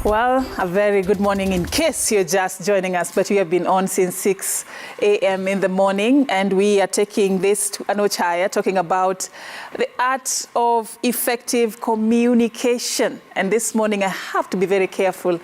Well, a very good morning in case you're just joining us, but we have been on since 6 a.m. in the morning, and we are taking this to a notch higher, talking about the art of effective communication. And this morning I have to be very careful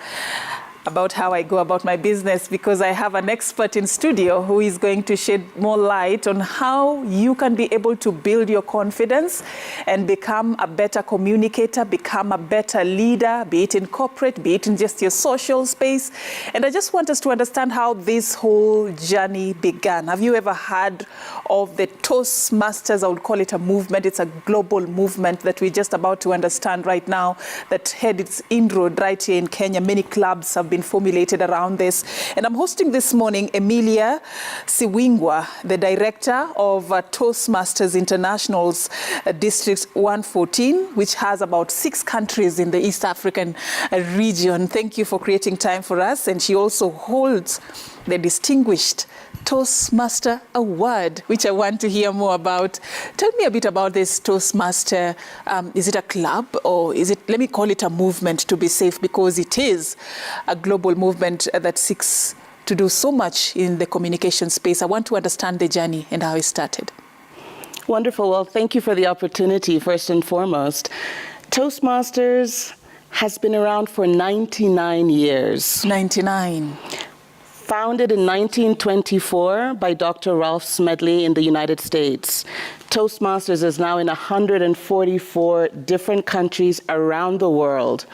about how I go about my business, because I have an expert in studio who is going to shed more light on how you can be able to build your confidence and become a better communicator, become a better leader, be it in corporate, be it in just your social space. And I just want us to understand how this whole journey began. Have you ever heard of the Toastmasters? I would call it a movement. It's a global movement that we're just about to understand right now that had its inroad right here in Kenya. Many clubs have been formulated around this. And I'm hosting this morning Emilia Siwingwa, the director of Toastmasters International's District 114, which has about 6 countries in the East African region. Thank you for creating time for us. And she also holds the distinguished Toastmaster Award, which I want to hear more about. Tell me a bit about this Toastmaster. Is it a club, or is it, let me call it a movement to be safe, because it is a global movement that seeks to do so much in the communication space. I want to understand the journey and how it started. Wonderful. Well, thank you for the opportunity, first and foremost. Toastmasters has been around for 99 years. 99. Founded in 1924 by Dr. Ralph Smedley in the United States. Toastmasters is now in 144 different countries around the world,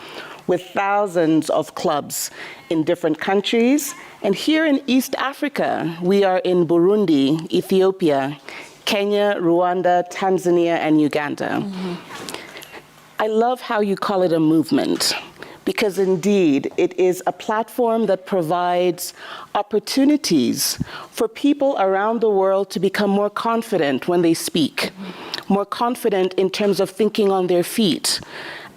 with thousands of clubs in different countries. And here in East Africa, we are in Burundi, Ethiopia, Kenya, Rwanda, Tanzania, and Uganda. Mm-hmm. I love how you call it a movement, because indeed it is a platform that provides opportunities for people around the world to become more confident when they speak, more confident in terms of thinking on their feet,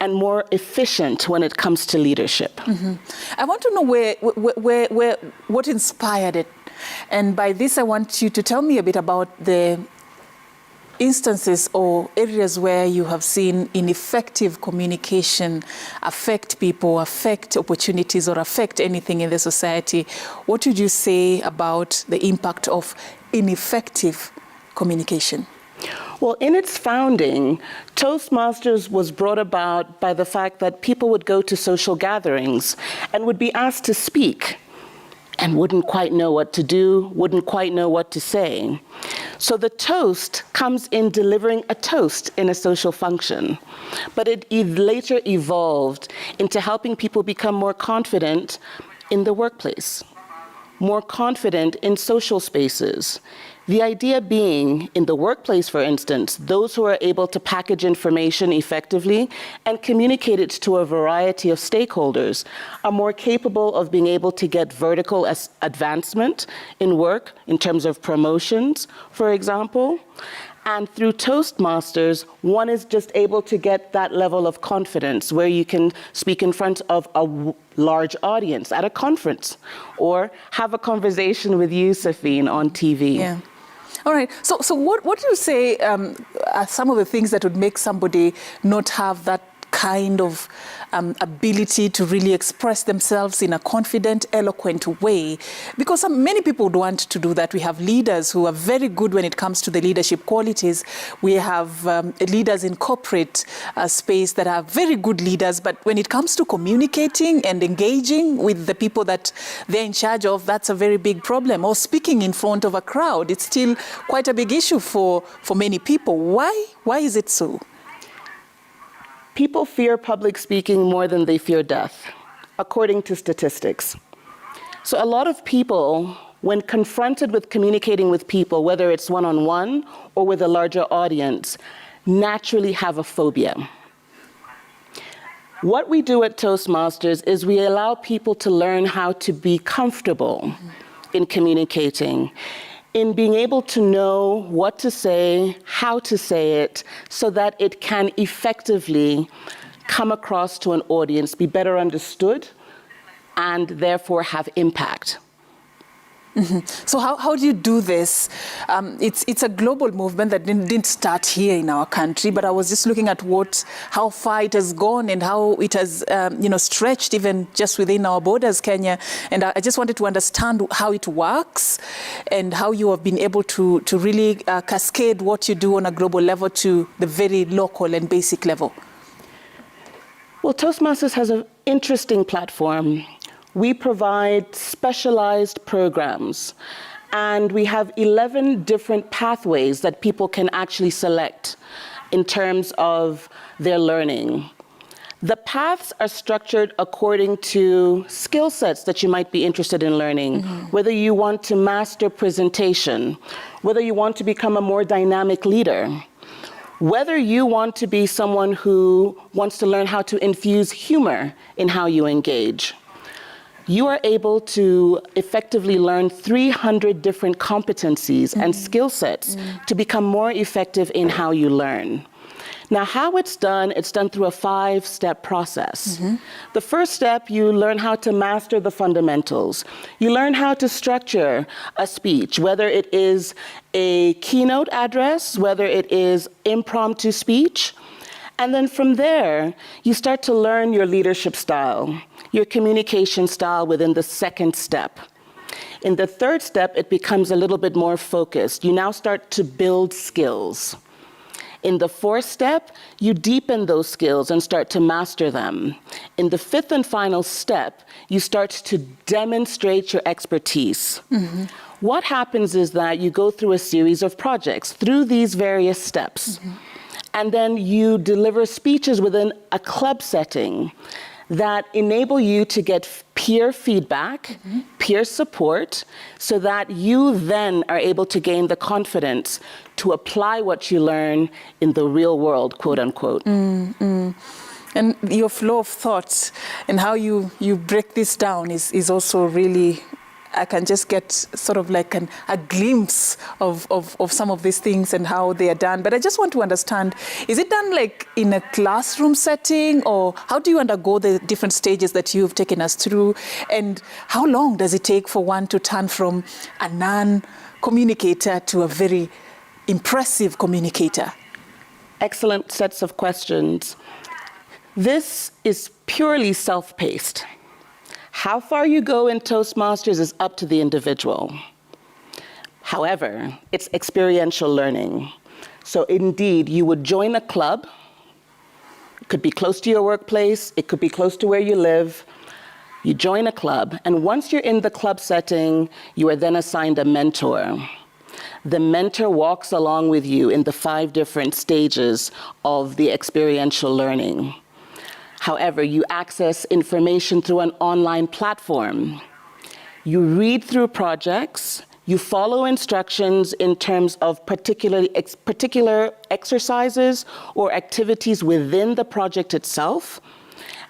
and more efficient when it comes to leadership. Mm-hmm. I want to know what inspired it. And by this, I want you to tell me a bit about the instances or areas where you have seen ineffective communication affect people, affect opportunities, or affect anything in the society. What would you say about the impact of ineffective communication? Well, in its founding, Toastmasters was brought about by the fact that people would go to social gatherings and would be asked to speak and wouldn't quite know what to do, wouldn't quite know what to say. So the toast comes in delivering a toast in a social function. But it later evolved into helping people become more confident in the workplace, more confident in social spaces. The idea being, in the workplace, for instance, those who are able to package information effectively and communicate it to a variety of stakeholders are more capable of being able to get vertical advancement in work, in terms of promotions, for example. And through Toastmasters, one is just able to get that level of confidence where you can speak in front of a large audience at a conference, or have a conversation with you, Safine, on TV. Yeah. All right. So what do you say are some of the things that would make somebody not have that kind of ability to really express themselves in a confident, eloquent way? Because many people would want to do that. We have leaders who are very good when it comes to the leadership qualities. We have leaders in corporate space that are very good leaders, but when it comes to communicating and engaging with the people that they're in charge of, that's a very big problem. Or speaking in front of a crowd, it's still quite a big issue for many people. Why is it so? People fear public speaking more than they fear death, according to statistics. So a lot of people, when confronted with communicating with people, whether it's one-on-one or with a larger audience, naturally have a phobia. What we do at Toastmasters is we allow people to learn how to be comfortable in communicating, in being able to know what to say, how to say it, so that it can effectively come across to an audience, be better understood, and therefore have impact. So how do you do this? It's a global movement that didn't start here in our country, but I was just looking at how far it has gone and how it has stretched even just within our borders, Kenya. And I just wanted to understand how it works and how you have been able to really cascade what you do on a global level to the very local and basic level. Well, Toastmasters has an interesting platform. We provide specialized programs, and we have 11 different pathways that people can actually select in terms of their learning. The paths are structured according to skill sets that you might be interested in learning, whether you want to master presentation, whether you want to become a more dynamic leader, whether you want to be someone who wants to learn how to infuse humor in how you engage. You are able to effectively learn 300 different competencies and skill sets to become more effective in how you learn. Now, how it's done through a 5-step process. The first step, you learn how to master the fundamentals. You learn how to structure a speech, whether it is a keynote address, whether it is impromptu speech. And then from there, you start to learn your leadership style, your communication style within the second step. In the third step, it becomes a little bit more focused. You now start to build skills. In the fourth step, you deepen those skills and start to master them. In the fifth and final step, you start to demonstrate your expertise. What happens is that you go through a series of projects through these various steps. And then you deliver speeches within a club setting that enable you to get peer feedback, peer support, so that you then are able to gain the confidence to apply what you learn in the real world, quote unquote. And your flow of thoughts and how you break this down is also really, I can just get sort of like a glimpse of some of these things and how they are done. But I just want to understand, is it done like in a classroom setting, or how do you undergo the different stages that you've taken us through? And how long does it take for one to turn from a non-communicator to a very impressive communicator? Excellent sets of questions. This is purely self-paced. How far you go in Toastmasters is up to the individual. However, it's experiential learning. So indeed, you would join a club. It could be close to your workplace. It could be close to where you live. You join a club, and once you're in the club setting, you are then assigned a mentor. The mentor walks along with you in the 5 different stages of the experiential learning. However, you access information through an online platform. You read through projects. You follow instructions in terms of particular exercises or activities within the project itself.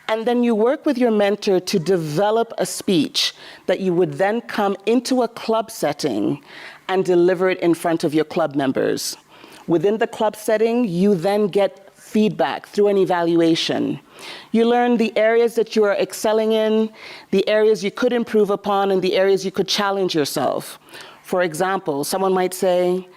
And then you work with your mentor to develop a speech that you would then come into a club setting and deliver it in front of your club members. Within the club setting, you then get feedback through an evaluation. You learn the areas that you are excelling in, the areas you could improve upon, and the areas you could challenge yourself. For example, someone might say,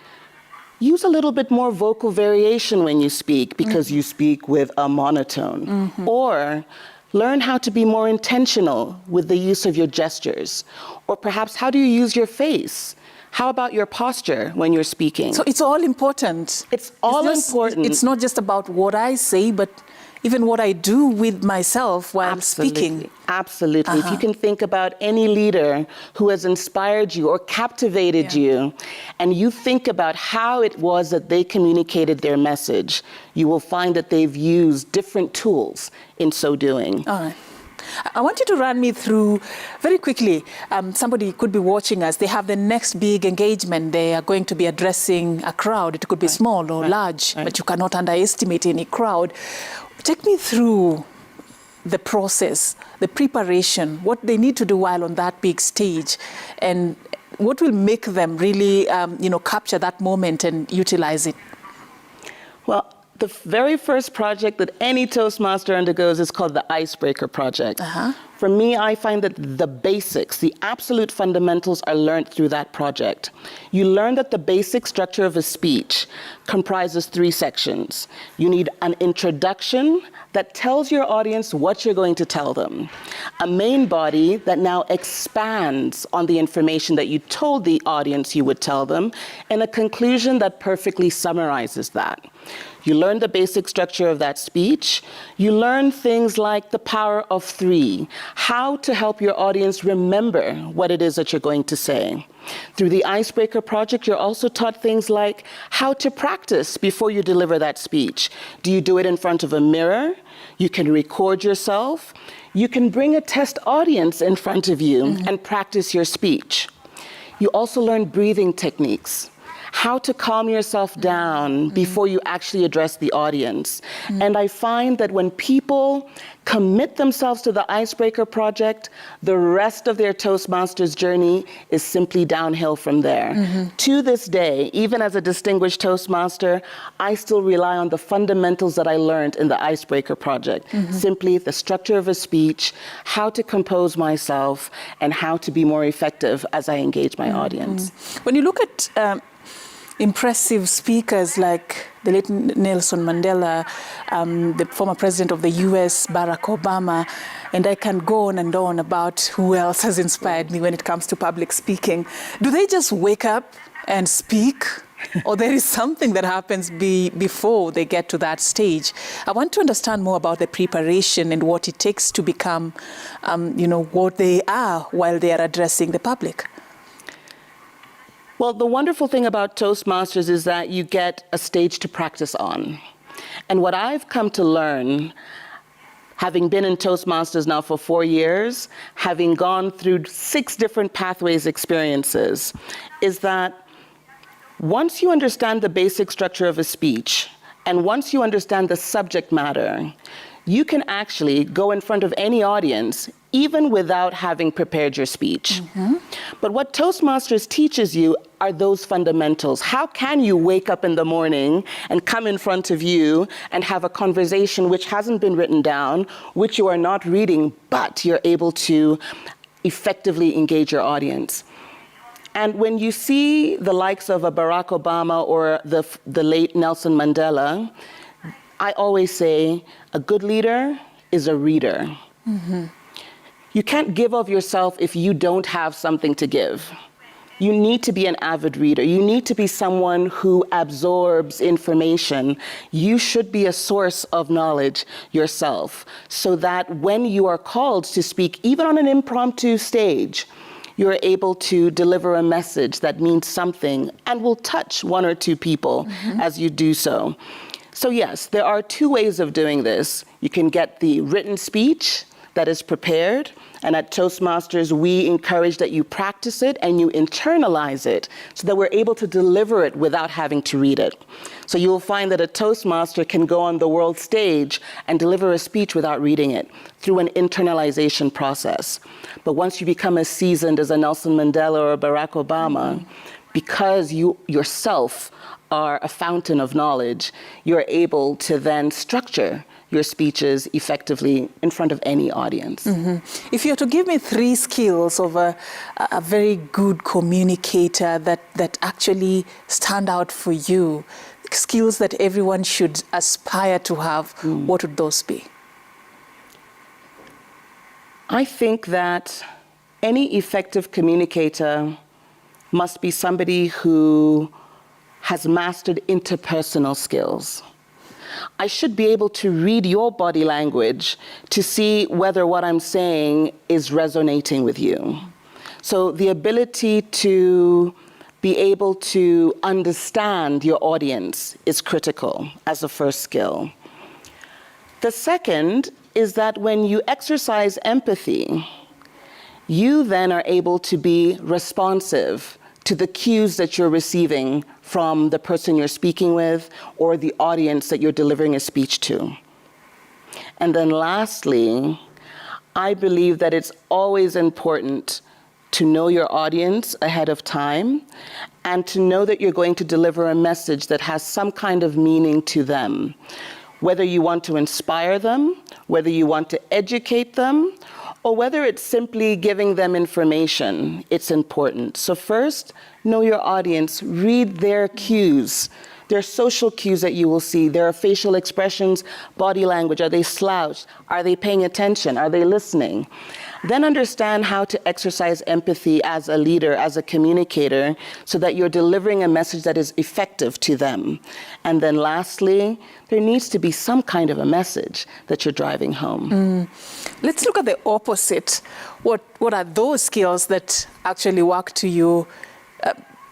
use a little bit more vocal variation when you speak because you speak with a monotone. Or learn how to be more intentional with the use of your gestures. Or perhaps, how do you use your face? How about your posture when you're speaking? So it's all important. It's all important. It's not just about what I say, but even what I do with myself while speaking. Absolutely. If you can think about any leader who has inspired you or captivated you, and you think about how it was that they communicated their message, you will find that they've used different tools in so doing. All right. I want you to run me through very quickly. Somebody could be watching us. They have the next big engagement. They are going to be addressing a crowd. It could be small or large, but you cannot underestimate any crowd. Take me through the process, the preparation, what they need to do while on that big stage, and what will make them really, capture that moment and utilize it. Well, the very first project that any Toastmaster undergoes is called the Icebreaker Project, For me, I find that the basics, the absolute fundamentals are learned through that project. You learn that the basic structure of a speech comprises 3 sections. You need an introduction that tells your audience what you're going to tell them, a main body that now expands on the information that you told the audience you would tell them, and a conclusion that perfectly summarizes that. You learn the basic structure of that speech. You learn things like the power of 3, how to help your audience remember what it is that you're going to say. Through the Icebreaker Project, you're also taught things like how to practice before you deliver that speech. Do you do it in front of a mirror? You can record yourself. You can bring a test audience in front of you and practice your speech. You also learn breathing techniques, how to calm yourself down before you actually address the audience. And I find that when people commit themselves to the Icebreaker Project, the rest of their Toastmasters journey is simply downhill from there. To this day, even as a distinguished Toastmaster, I still rely on the fundamentals that I learned in the Icebreaker Project. Simply the structure of a speech, how to compose myself, and how to be more effective as I engage my audience. When you look at impressive speakers like the late Nelson Mandela, the former president of the US, Barack Obama, and I can go on and on about who else has inspired me when it comes to public speaking. Do they just wake up and speak? Or there is something that happens before they get to that stage? I want to understand more about the preparation and what it takes to become, what they are while they are addressing the public. Well, the wonderful thing about Toastmasters is that you get a stage to practice on. And what I've come to learn, having been in Toastmasters now for 4 years, having gone through 6 different pathways experiences, is that once you understand the basic structure of a speech, and once you understand the subject matter, you can actually go in front of any audience even without having prepared your speech. But what Toastmasters teaches you are those fundamentals. How can you wake up in the morning and come in front of you and have a conversation which hasn't been written down, which you are not reading, but you're able to effectively engage your audience? And when you see the likes of a Barack Obama or the late Nelson Mandela, I always say a good leader is a reader. You can't give of yourself if you don't have something to give. You need to be an avid reader. You need to be someone who absorbs information. You should be a source of knowledge yourself, so that when you are called to speak, even on an impromptu stage, you're able to deliver a message that means something and will touch 1 or 2 people as you do so. So yes, there are 2 ways of doing this. You can get the written speech that is prepared, and at Toastmasters, we encourage that you practice it and you internalize it so that we're able to deliver it without having to read it. So you'll find that a Toastmaster can go on the world stage and deliver a speech without reading it through an internalization process. But once you become as seasoned as a Nelson Mandela or a Barack Obama, because you yourself are a fountain of knowledge, you're able to then structure your speeches effectively in front of any audience. If you were to give me 3 skills of a very good communicator that actually stand out for you, skills that everyone should aspire to have, what would those be? I think that any effective communicator must be somebody who has mastered interpersonal skills. I should be able to read your body language to see whether what I'm saying is resonating with you. So the ability to be able to understand your audience is critical as a first skill. The second is that when you exercise empathy, you then are able to be responsive to the cues that you're receiving from the person you're speaking with or the audience that you're delivering a speech to. And then lastly, I believe that it's always important to know your audience ahead of time and to know that you're going to deliver a message that has some kind of meaning to them. Whether you want to inspire them, whether you want to educate them, or whether it's simply giving them information, it's important. So first, know your audience, read their cues. There are social cues that you will see. There are facial expressions, body language. Are they slouched? Are they paying attention? Are they listening? Then understand how to exercise empathy as a leader, as a communicator, so that you're delivering a message that is effective to them. And then lastly, there needs to be some kind of a message that you're driving home. Let's look at the opposite. What are those skills that actually work to you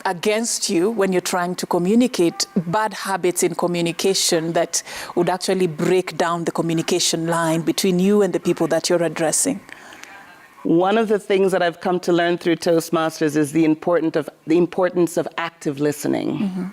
against you when you're trying to communicate, bad habits in communication that would actually break down the communication line between you and the people that you're addressing? One of the things that I've come to learn through Toastmasters is the importance of active listening.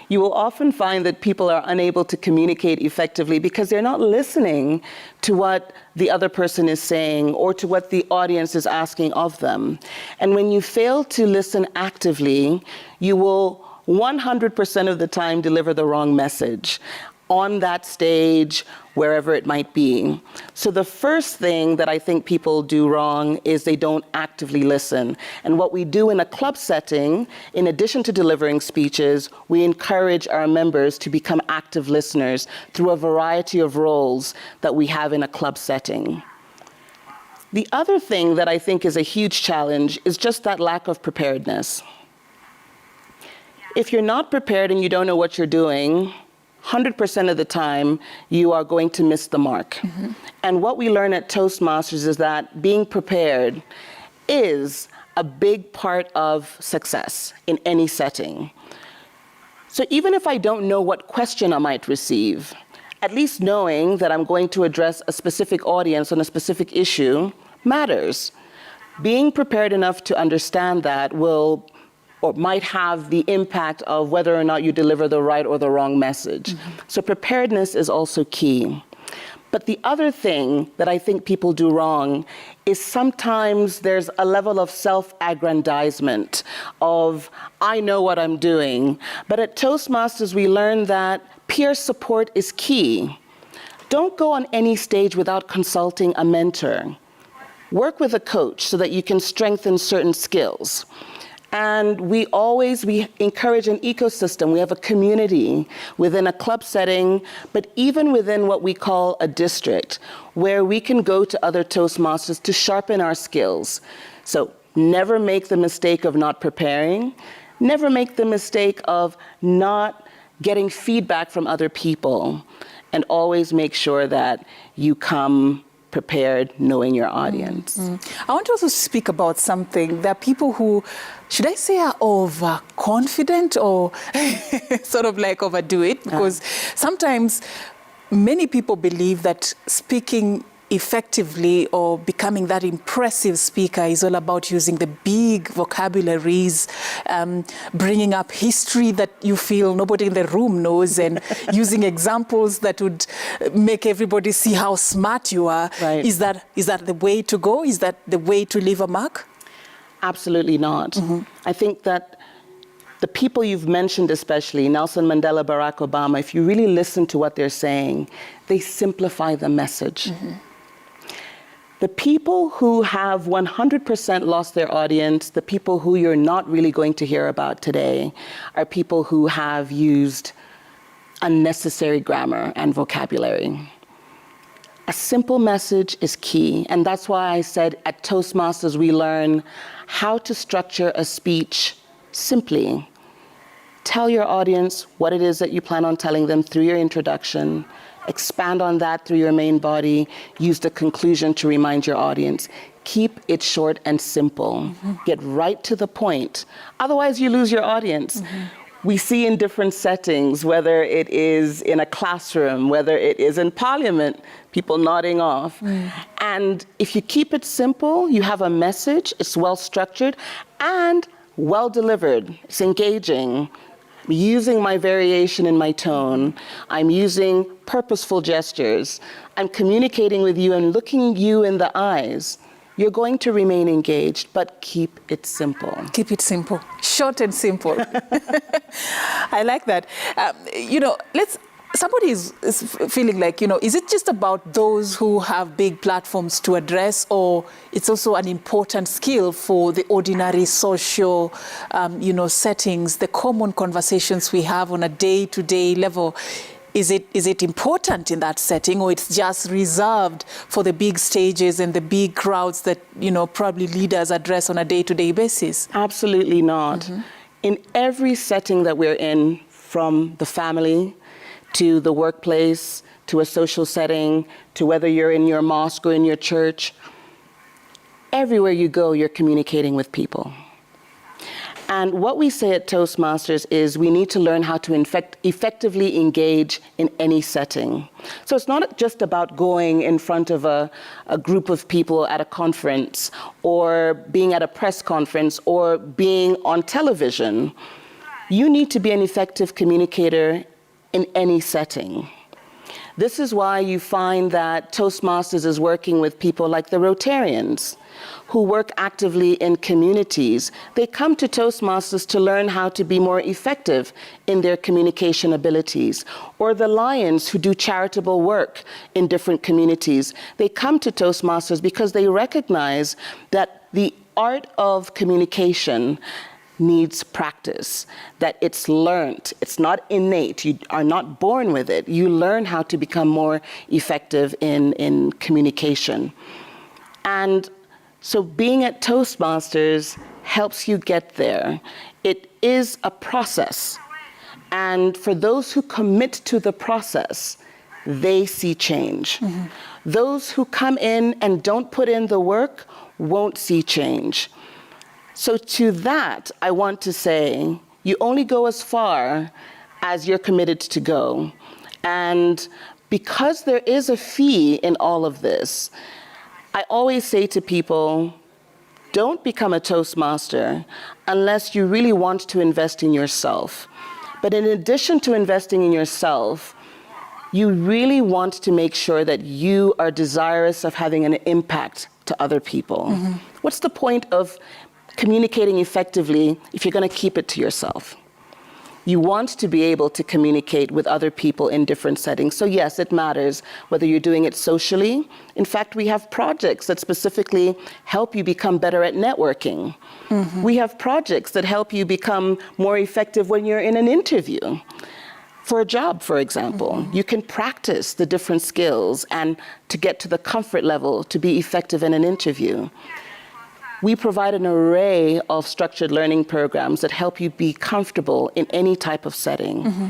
You will often find that people are unable to communicate effectively because they're not listening to what the other person is saying or to what the audience is asking of them. And when you fail to listen actively, you will 100% of the time deliver the wrong message on that stage, wherever it might be. So the first thing that I think people do wrong is they don't actively listen. And what we do in a club setting, in addition to delivering speeches, we encourage our members to become active listeners through a variety of roles that we have in a club setting. The other thing that I think is a huge challenge is just that lack of preparedness. If you're not prepared and you don't know what you're doing, 100% of the time, you are going to miss the mark. And what we learn at Toastmasters is that being prepared is a big part of success in any setting. So even if I don't know what question I might receive, at least knowing that I'm going to address a specific audience on a specific issue matters. Being prepared enough to understand that will or might have the impact of whether or not you deliver the right or the wrong message. So preparedness is also key. But the other thing that I think people do wrong is sometimes there's a level of self-aggrandizement of, I know what I'm doing. But at Toastmasters, we learn that peer support is key. Don't go on any stage without consulting a mentor. Work with a coach so that you can strengthen certain skills. And we encourage an ecosystem. We have a community within a club setting, but even within what we call a district, where we can go to other Toastmasters to sharpen our skills. So never make the mistake of not preparing. Never make the mistake of not getting feedback from other people. And always make sure that you come prepared, knowing your audience. I want to also speak about something. There are people who, should I say, are overconfident or sort of like overdo it? Because sometimes many people believe that speaking effectively or becoming that impressive speaker is all about using the big vocabularies, bringing up history that you feel nobody in the room knows, and using examples that would make everybody see how smart you are. Right. Is that the way to go? Is that the way to leave a mark? Absolutely not. I think that the people you've mentioned, especially Nelson Mandela, Barack Obama, if you really listen to what they're saying, they simplify the message. The people who have 100% lost their audience, the people who you're not really going to hear about today, are people who have used unnecessary grammar and vocabulary. A simple message is key, and that's why I said at Toastmasters we learn how to structure a speech simply. Tell your audience what it is that you plan on telling them through your introduction. Expand on that through your main body. Use the conclusion to remind your audience. Keep it short and simple. Get right to the point. Otherwise, you lose your audience. We see in different settings, whether it is in a classroom, whether it is in parliament, people nodding off. And if you keep it simple, you have a message, it's well structured, and well delivered. It's engaging. I'm using my variation in my tone. I'm using purposeful gestures. I'm communicating with you and looking you in the eyes. You're going to remain engaged, but keep it simple. Keep it simple, short and simple. I like that. Let's somebody is feeling like, is it just about those who have big platforms to address, or it's also an important skill for the ordinary social, settings, the common conversations we have on a day-to-day level? Is it important in that setting, or it's just reserved for the big stages and the big crowds that, probably leaders address on a day-to-day basis? Absolutely not. Mm-hmm. In every setting that we're in, from the family to the workplace, to a social setting, to whether you're in your mosque or in your church, everywhere you go, you're communicating with people. And what we say at Toastmasters is we need to learn how to effectively engage in any setting. So it's not just about going in front of a group of people at a conference, or being at a press conference, or being on television. You need to be an effective communicator in any setting. This is why you find that Toastmasters is working with people like the Rotarians, who work actively in communities. They come to Toastmasters to learn how to be more effective in their communication abilities. Or the Lions, who do charitable work in different communities. They come to Toastmasters because they recognize that the art of communication needs practice, that it's learned. It's not innate. You are not born with it. You learn how to become more effective in communication. And so being at Toastmasters helps you get there. It is a process. And for those who commit to the process, they see change. Mm-hmm. Those who come in and don't put in the work won't see change. So to that, I want to say, you only go as far as you're committed to go. And because there is a fee in all of this, I always say to people, don't become a Toastmaster unless you really want to invest in yourself. But in addition to investing in yourself, you really want to make sure that you are desirous of having an impact to other people. Mm-hmm. What's the point of communicating effectively if you're going to keep it to yourself? You want to be able to communicate with other people in different settings. So yes, it matters whether you're doing it socially. In fact, we have projects that specifically help you become better at networking. Mm-hmm. We have projects that help you become more effective when you're in an interview. For a job, for example, mm-hmm. you can practice the different skills and to get to the comfort level to be effective in an interview. We provide an array of structured learning programs that help you be comfortable in any type of setting. Mm-hmm.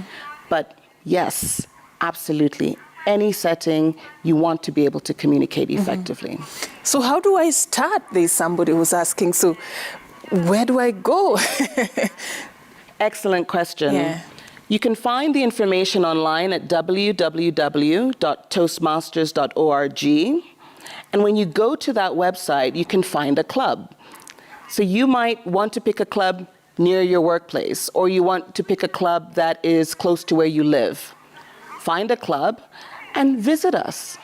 But yes, absolutely, any setting, you want to be able to communicate effectively. Mm-hmm. So how do I start this? Somebody was asking, so where do I go? Excellent question. Yeah. You can find the information online at www.toastmasters.org. And when you go to that website, you can find a club. So you might want to pick a club near your workplace, or you want to pick a club that is close to where you live. Find a club and visit us.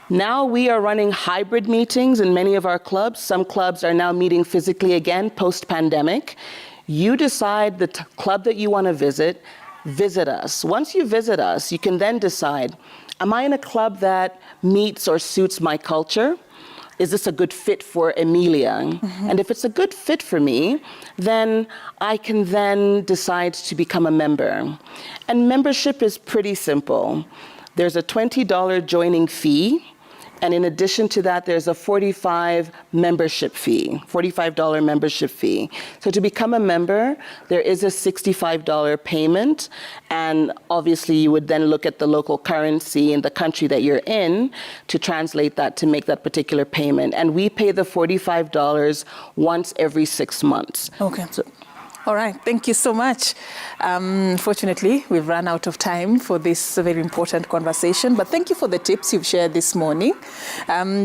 Now we are running hybrid meetings in many of our clubs. Some clubs are now meeting physically again post-pandemic. You decide the club that you want to visit us. Once you visit us, you can then decide, am I in a club that meets or suits my culture? Is this a good fit for Emilia? Mm-hmm. And if it's a good fit for me, then I can then decide to become a member. And membership is pretty simple. There's a $20 joining fee. And in addition to that, there's a $45 membership fee. So to become a member, there is a $65 payment. And obviously, you would then look at the local currency in the country that you're in to translate that to make that particular payment. And we pay the $45 once every 6 months. Okay. All right, thank you so much. Fortunately, we've run out of time for this very important conversation, but thank you for the tips you've shared this morning.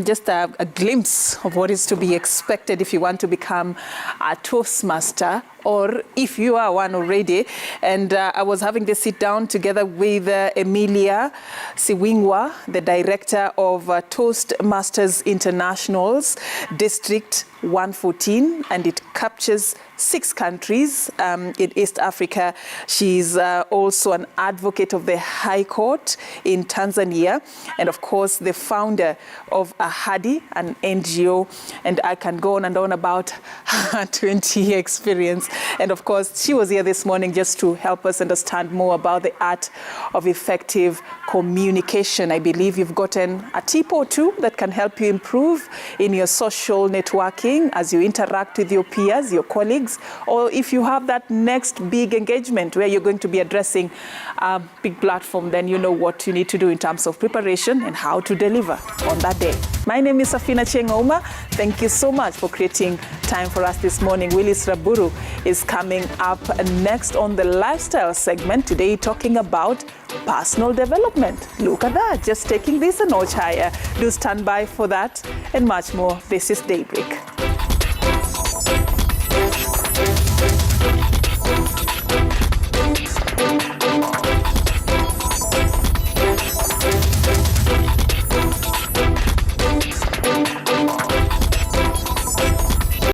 Just a glimpse of what is to be expected if you want to become a Toastmaster or if you are one already. And I was having this sit down together with Emilia Siwingwa, the director of Toastmasters International's District 114, and it captures 6 countries in East Africa. She's also an advocate of the High Court in Tanzania, and of course the founder of Ahadi, an NGO, and I can go on and on about her 20-year experience. And of course she was here this morning just to help us understand more about the art of effective communication. I believe you've gotten a tip or two that can help you improve in your social networking as you interact with your peers, your colleagues, or if you have that next big engagement where you're going to be addressing a big platform, then you know what you need to do in terms of preparation and how to deliver on that day. My name is Safina Chengoma. Thank you so much for creating time for us this morning. Willis Raburu is coming up next on the lifestyle segment. Today talking about personal development. Look at that, just taking this a notch higher. Do stand by for that and much more. This is Daybreak.